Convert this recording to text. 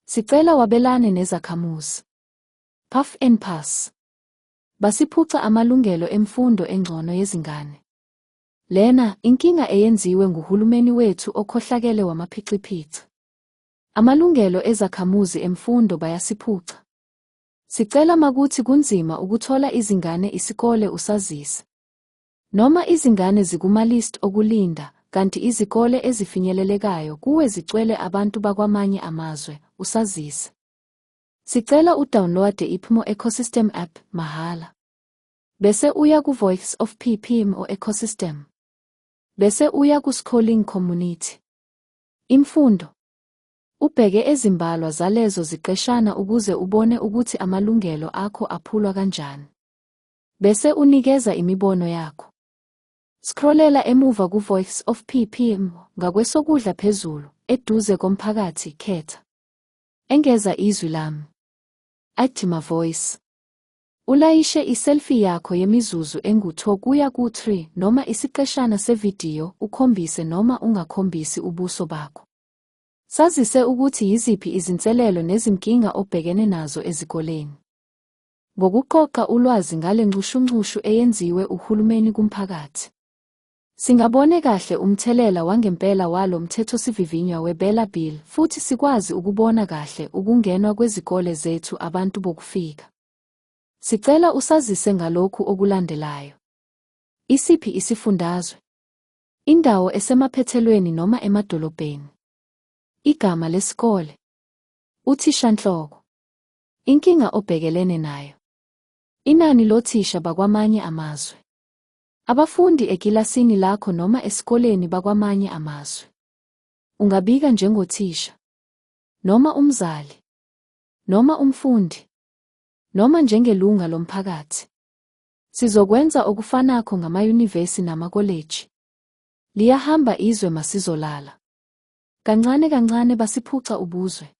Sicela wabelane nezakhamuzi. Puff and Pass. Basiphuca amalungelo emfundo engcono yezingane. Lena inkinga eyenziwe nguhulumeni wethu okhohlakele wamaphiciphici. Amalungelo ezakhamuzi emfundo bayasiphuca. Sicela makuthi kunzima ukuthola izingane isikole usazise. Noma izingane zikumalist okulinda, kanti izikole ezifinyelelekayo kuwe zicwele abantu bakwamanye amazwe, usazise. Sicela udownloade iPhimo Ecosystem app mahhala. Bese uya ku-Voice of Phimo Ecosystem. Bese uya ku-Schooling Community. Imfundo. Ubheke ezimbalwa zalezo ziqeshana ukuze ubone ukuthi amalungelo akho aphulwa kanjani. Bese unikeza imibono yakho. Scrollela emuva ku-Voice of Phimo ngakwesokudla phezulu, eduze komphakathi khetha. Engeza izwi lami. Athi my voice. Ulayishe iselfie yakho yemizuzu engu-2 kuya ku-3 noma isiqeshana sevidiyo ukhombise noma ungakhombisi ubuso bakho. Sazise ukuthi yiziphi izinselelo nezinkinga obhekene nazo ezikoleni. Ngokuqoqa ulwazi ngale nxushunxushu eyenziwe uhulumeni kumphakathi. Singabone kahle umthelela wangempela walo mthethosivivinywa we-Bela Bill futhi sikwazi ukubona kahle ukungenwa kwezikole zethu abantu bokufika. Sicela usazise ngalokhu okulandelayo. Isiphi isifundazwe? Indawo esemaphethelweni noma emadolobheni. Igama lesikole. Uthishanhloko. Inkinga obhekelene nayo. Inani lothisha bakwamanye amazwe. Abafundi ekilasini lakho noma esikoleni bakwamanye amazwe. Ungabika njengothisha. Noma umzali. Noma umfundi. Noma njengelunga lomphakathi. Sizokwenza okufanako ngamayunivesi namakoleji. Liyahamba izwe masizolala. Kancane kancane basiphuca ubuzwe.